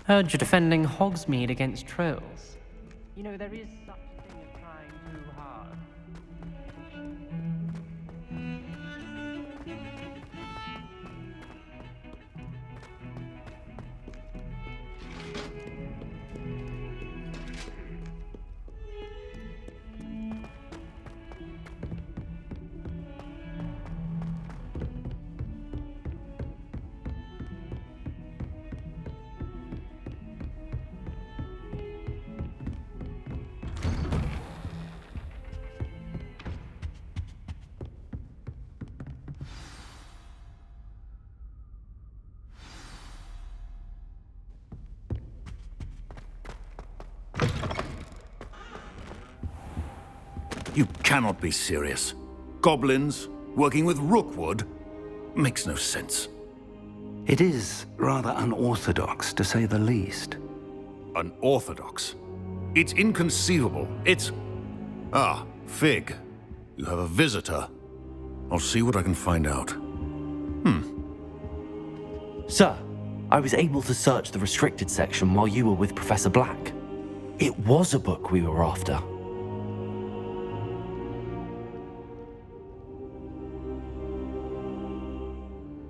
Heard you're defending Hogsmeade against trolls. You know, there is such a thing as trying too hard. You cannot be serious. Goblins working with Rookwood? Makes no sense. It is rather unorthodox, to say the least. Unorthodox? It's inconceivable. It's... Ah, Fig. You have a visitor. I'll see what I can find out. Sir, I was able to search the restricted section while you were with Professor Black. It was a book we were after.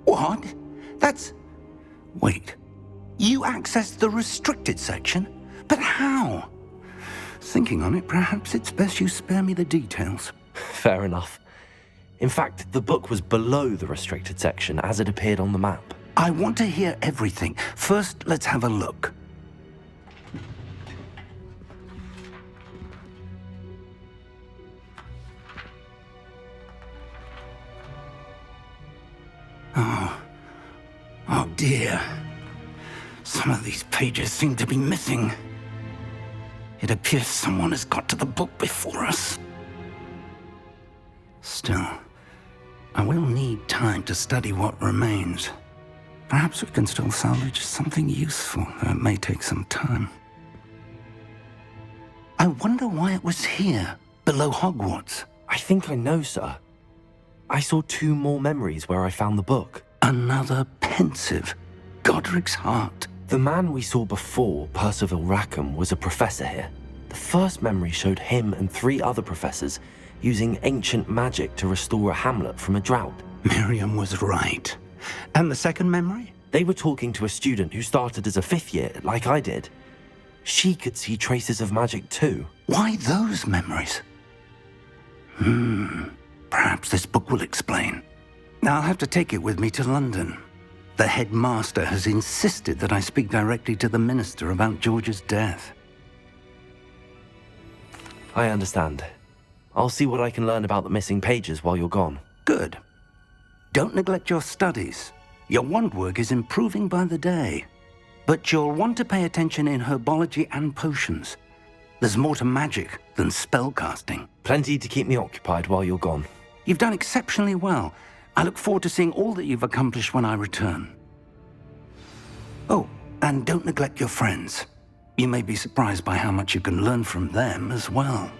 What? That's... Wait. You accessed the restricted section? But how? Thinking on it, perhaps it's best you spare me the details. Fair enough. In fact, the book was below the restricted section as it appeared on the map. I want to hear everything. First, let's have a look. Oh dear. Some of these pages seem to be missing. It appears someone has got to the book before us. Still, I will need time to study what remains. Perhaps we can still salvage something useful, though it may take some time. I wonder why it was here, below Hogwarts. I think I know, sir. I saw 2 more memories where I found the book. Another pensive, Godric's heart. The man we saw before, Percival Rackham, was a professor here. The first memory showed him and 3 other professors using ancient magic to restore a hamlet from a drought. Miriam was right. And the second memory? They were talking to a student who started as a 5th year, like I did. She could see traces of magic too. Why those memories? Perhaps this book will explain. I'll have to take it with me to London. The headmaster has insisted that I speak directly to the minister about George's death. I understand. I'll see what I can learn about the missing pages while you're gone. Good. Don't neglect your studies. Your wand work is improving by the day. But you'll want to pay attention in herbology and potions. There's more to magic than spellcasting. Plenty to keep me occupied while you're gone. You've done exceptionally well. I look forward to seeing all that you've accomplished when I return. Oh, and don't neglect your friends. You may be surprised by how much you can learn from them as well.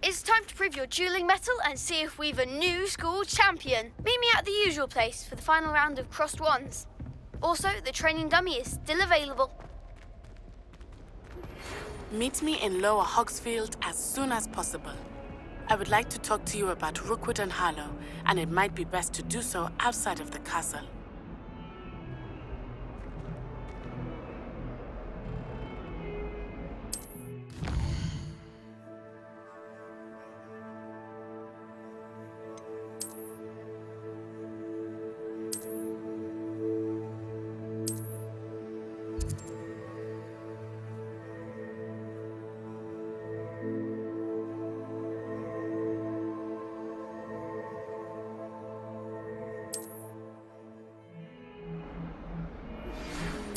It's time to prove your dueling mettle and see if we've a new school champion. Meet me at the usual place for the final round of crossed wands. Also, the training dummy is still available. Meet me in Lower Hogsfield as soon as possible. I would like to talk to you about Rookwood and Harlow, and it might be best to do so outside of the castle.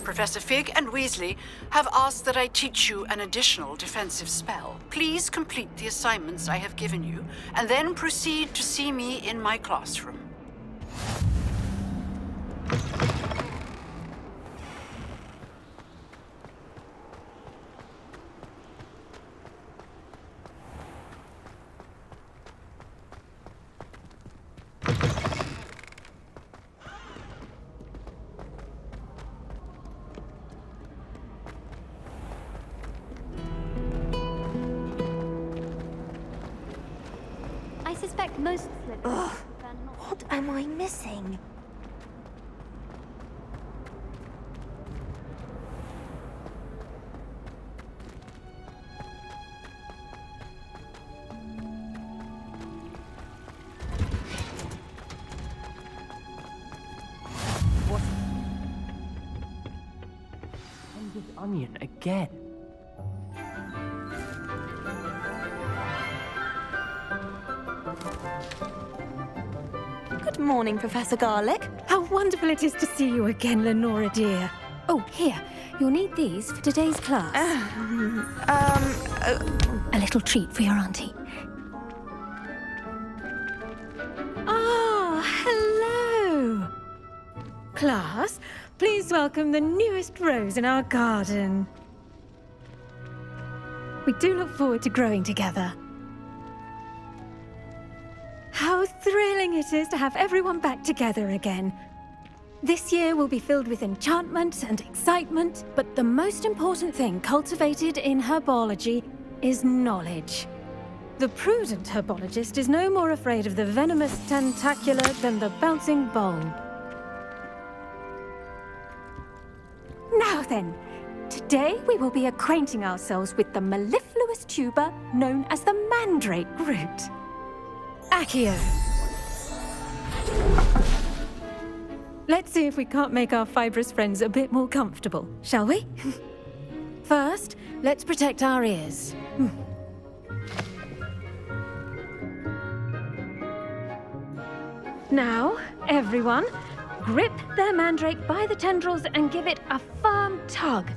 Professor Fig and Weasley have asked that I teach you an additional defensive spell. Please complete the assignments I have given you, and then proceed to see me in my classroom. I suspect most Slytherins. What am I missing? What? This onion again. Good morning, Professor Garlick. How wonderful it is to see you again, Lenora dear. Oh, here, you'll need these for today's class. A little treat for your auntie. Ah, hello. Class, please welcome the newest rose in our garden. We do look forward to growing together. How thrilling it is to have everyone back together again. This year will be filled with enchantment and excitement, but the most important thing cultivated in herbology is knowledge. The prudent herbologist is no more afraid of the venomous tentacula than the bouncing bulb. Now then, today we will be acquainting ourselves with the mellifluous tuber known as the mandrake root. Accio. Let's see if we can't make our fibrous friends a bit more comfortable, shall we? First, let's protect our ears. Now, everyone, grip their mandrake by the tendrils and give it a firm tug.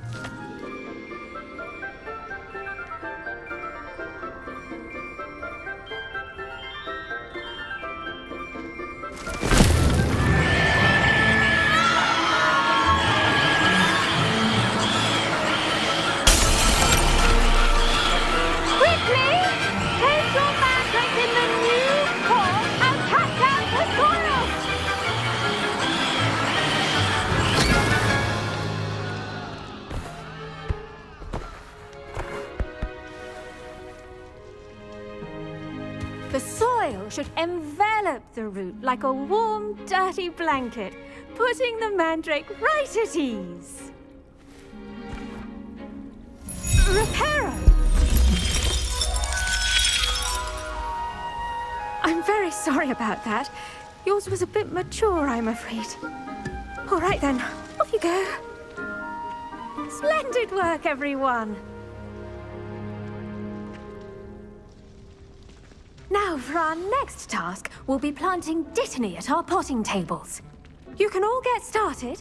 should envelop the root like a warm, dirty blanket, putting the mandrake right at ease. Reparo! I'm very sorry about that. Yours was a bit mature, I'm afraid. All right then, off you go. Splendid work, everyone. Now, for our next task, we'll be planting dittany at our potting tables. You can all get started.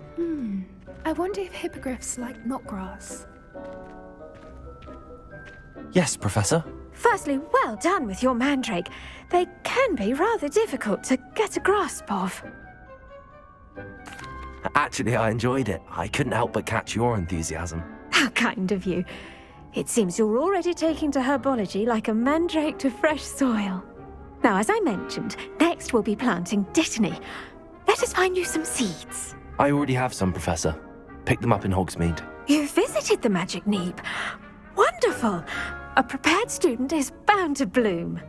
I wonder if hippogriffs like knotgrass. Yes, Professor. Firstly, well done with your mandrake. They can be rather difficult to get a grasp of. Actually, I enjoyed it. I couldn't help but catch your enthusiasm. How kind of you. It seems you're already taking to herbology like a mandrake to fresh soil. Now, as I mentioned, next we'll be planting dittany. Let us find you some seeds. I already have some, Professor. Picked them up in Hogsmeade. You visited the Magic Neep. Wonderful! A prepared student is bound to bloom.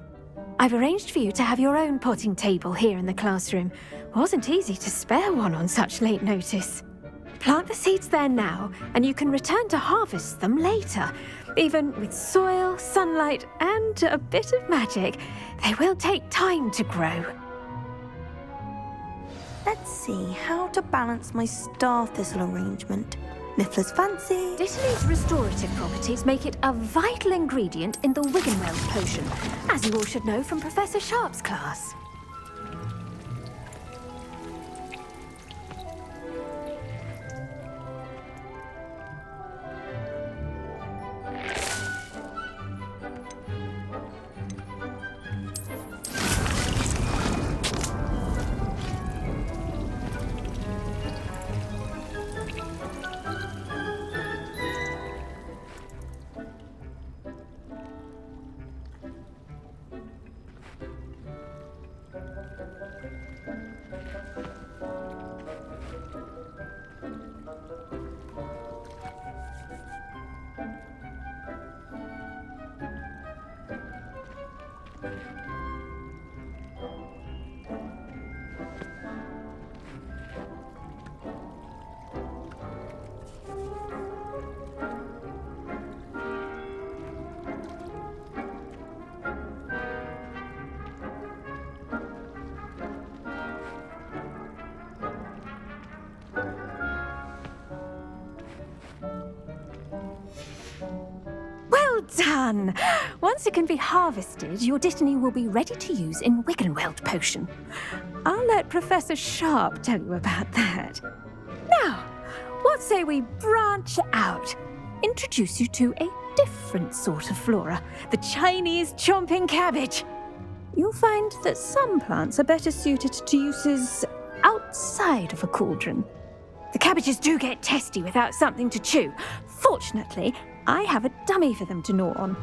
I've arranged for you to have your own potting table here in the classroom. Wasn't easy to spare one on such late notice. Plant the seeds there now, and you can return to harvest them later. Even with soil, sunlight, and a bit of magic, they will take time to grow. Let's see how to balance my star thistle arrangement. Miffler's fancy. Dittany's restorative properties make it a vital ingredient in the Wiggenweld potion, as you all should know from Professor Sharp's class. Well done! Once it can be harvested, your dittany will be ready to use in Wiggenweld potion. I'll let Professor Sharp tell you about that. Now, what say we branch out? Introduce you to a different sort of flora, the Chinese chomping cabbage. You'll find that some plants are better suited to uses outside of a cauldron. The cabbages do get testy without something to chew. Fortunately, I have a dummy for them to gnaw on.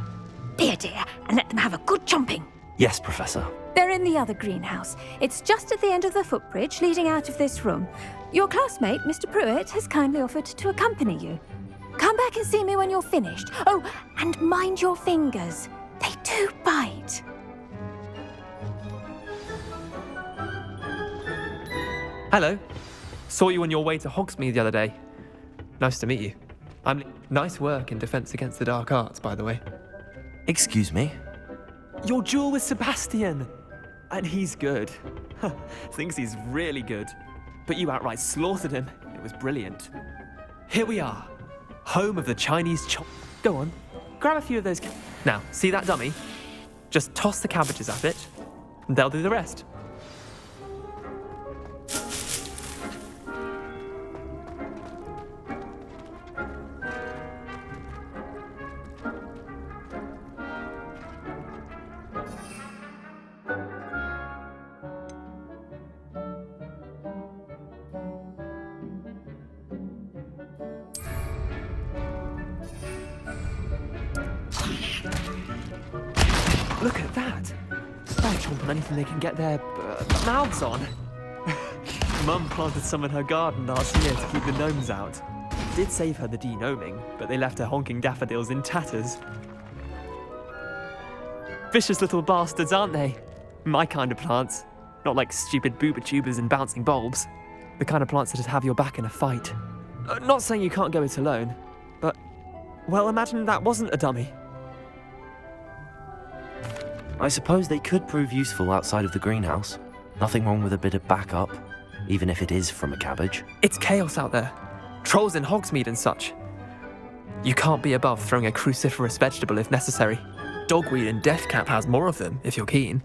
Be a dear and let them have a good chomping. Yes, Professor. They're in the other greenhouse. It's just at the end of the footbridge leading out of this room. Your classmate, Mr. Pruitt, has kindly offered to accompany you. Come back and see me when you're finished. Oh, and mind your fingers. They do bite. Hello. Saw you on your way to Hogsmeade the other day. Nice to meet you. Nice work in Defense Against the Dark Arts, by the way. Excuse me? Your duel with Sebastian! And he's good. Thinks he's really good. But you outright slaughtered him. It was brilliant. Here we are. Home of the Chinese Go on. Grab a few of those. Now, see that dummy? Just toss the cabbages at it, and they'll do the rest. Look at that! They'll chomp on anything they can get their mouths on. Mum planted some in her garden last year to keep the gnomes out. Did save her the de-gnoming, but they left her honking daffodils in tatters. Vicious little bastards, aren't they? My kind of plants. Not like stupid booba tubers and bouncing bulbs. The kind of plants that'd have your back in a fight. Not saying you can't go it alone, but, well, imagine that wasn't a dummy. I suppose they could prove useful outside of the greenhouse. Nothing wrong with a bit of backup, even if it is from a cabbage. It's chaos out there. Trolls in Hogsmeade and such. You can't be above throwing a cruciferous vegetable if necessary. Dogweed and deathcap has more of them, if you're keen.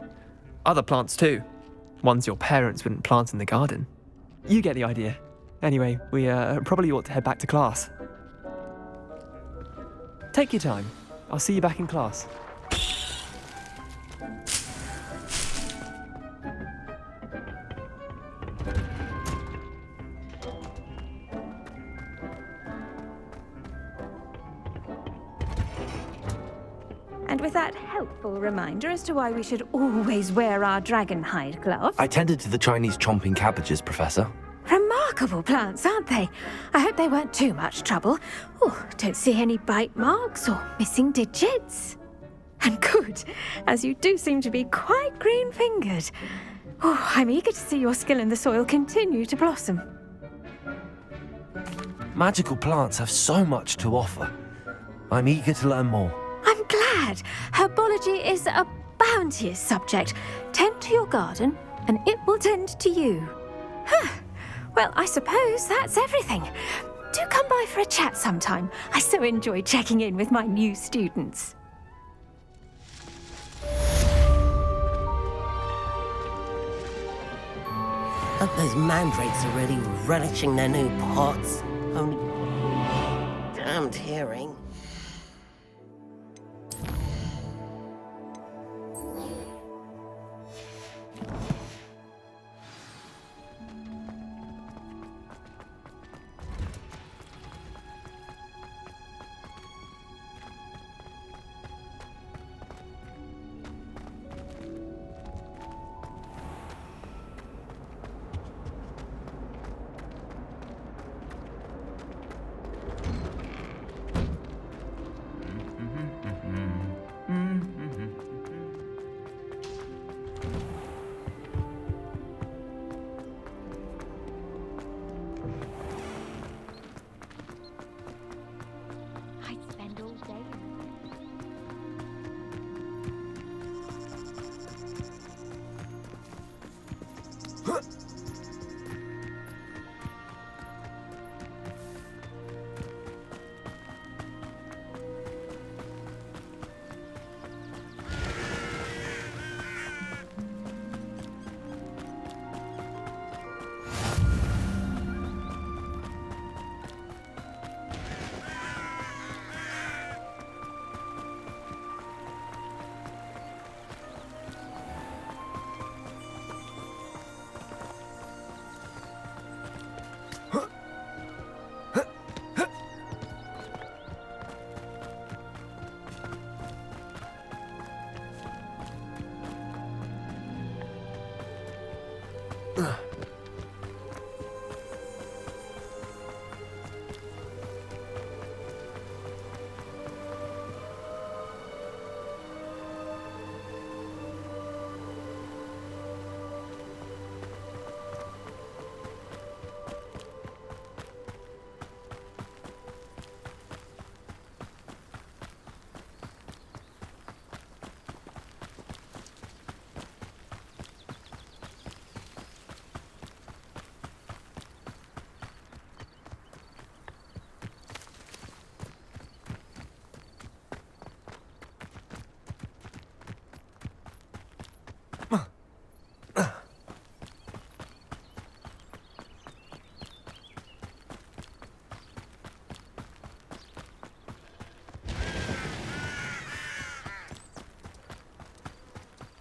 Other plants too. Ones your parents wouldn't plant in the garden. You get the idea. Anyway, we probably ought to head back to class. Take your time. I'll see you back in class. And with that helpful reminder as to why we should always wear our dragon hide gloves. I tended to the Chinese chomping cabbages, Professor. Remarkable plants, aren't they? I hope they weren't too much trouble. Oh, don't see any bite marks or missing digits. And good, as you do seem to be quite green-fingered. Oh, I'm eager to see your skill in the soil continue to blossom. Magical plants have so much to offer. I'm eager to learn more. I'm glad. Herbology is a bounteous subject. Tend to your garden, and it will tend to you. Huh. Well, I suppose that's everything. Do come by for a chat sometime. I so enjoy checking in with my new students. Hope those mandrakes are really relishing their new pots. Only damned hearing.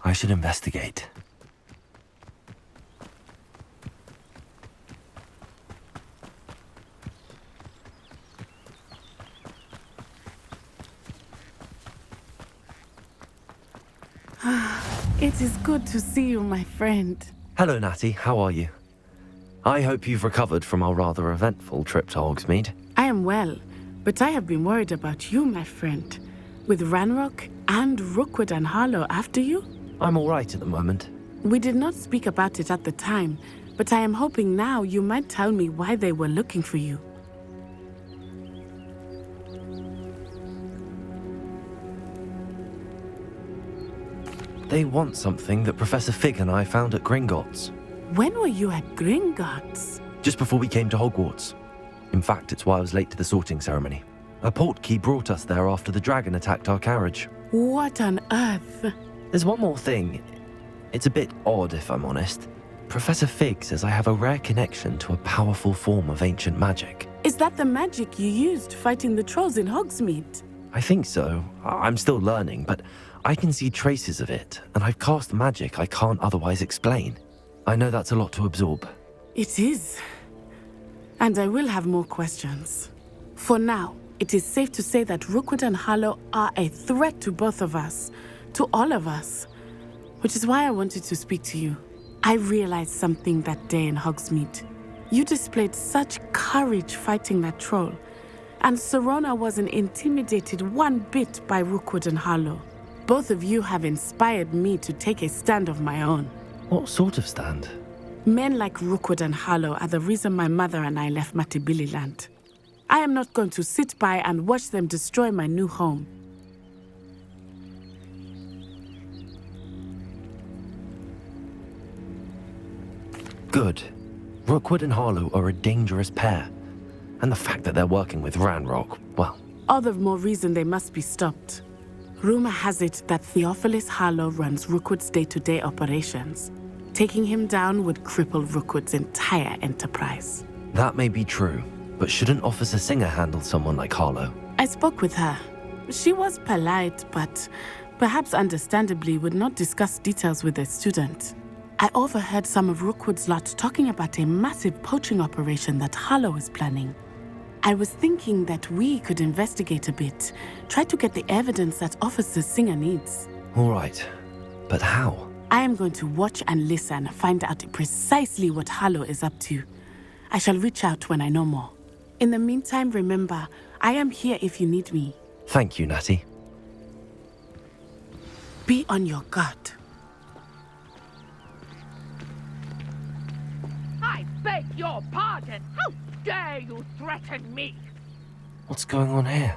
I should investigate. It is good to see you, my friend. Hello, Natty. How are you? I hope you've recovered from our rather eventful trip to Hogsmeade. I am well, but I have been worried about you, my friend. With Ranrock and Rookwood and Harlow after you? I'm all right at the moment. We did not speak about it at the time, but I am hoping now you might tell me why they were looking for you. They want something that Professor Fig and I found at Gringotts. When were you at Gringotts? Just before we came to Hogwarts. In fact, it's why I was late to the sorting ceremony. A portkey brought us there after the dragon attacked our carriage. What on earth? There's one more thing. It's a bit odd, if I'm honest. Professor Fig says I have a rare connection to a powerful form of ancient magic. Is that the magic you used fighting the trolls in Hogsmeade? I think so. I'm still learning, but I can see traces of it, and I've cast magic I can't otherwise explain. I know that's a lot to absorb. It is. And I will have more questions. For now, it is safe to say that Rookwood and Harlow are a threat to both of us, to all of us. Which is why I wanted to speak to you. I realized something that day in Hogsmeade. You displayed such courage fighting that troll, and Serona wasn't intimidated one bit by Rookwood and Harlow. Both of you have inspired me to take a stand of my own. What sort of stand? Men like Rookwood and Harlow are the reason my mother and I left Matibili Land. I am not going to sit by and watch them destroy my new home. Good. Rookwood and Harlow are a dangerous pair. And the fact that they're working with Ranrock, well... All the more reason they must be stopped. Rumor has it that Theophilus Harlow runs Rookwood's day-to-day operations. Taking him down would cripple Rookwood's entire enterprise. That may be true, but shouldn't Officer Singer handle someone like Harlow? I spoke with her. She was polite, but perhaps understandably would not discuss details with a student. I overheard some of Rookwood's lot talking about a massive poaching operation that Harlow is planning. I was thinking that we could investigate a bit, try to get the evidence that Officer Singer needs. All right, but how? I am going to watch and listen, find out precisely what Harlow is up to. I shall reach out when I know more. In the meantime, remember, I am here if you need me. Thank you, Natty. Be on your guard. I beg your pardon. How dare you threaten me? What's going on here?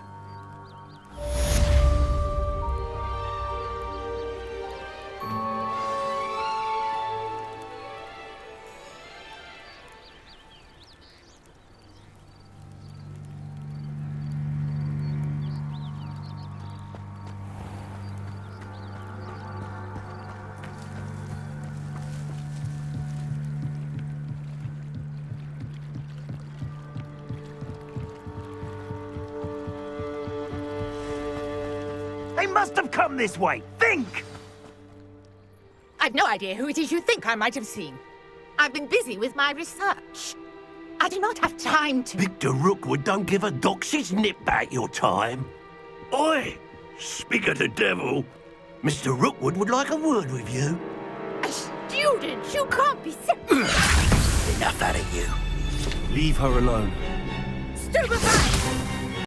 They must have come this way. Think! I've no idea who it is you think I might have seen. I've been busy with my research. I do not have time to... Victor Rookwood don't give a doxy's nip back your time. Oi! Speak of the devil. Mr. Rookwood would like a word with you. A student? You can't be Enough out of you. Leave her alone. Stupefy!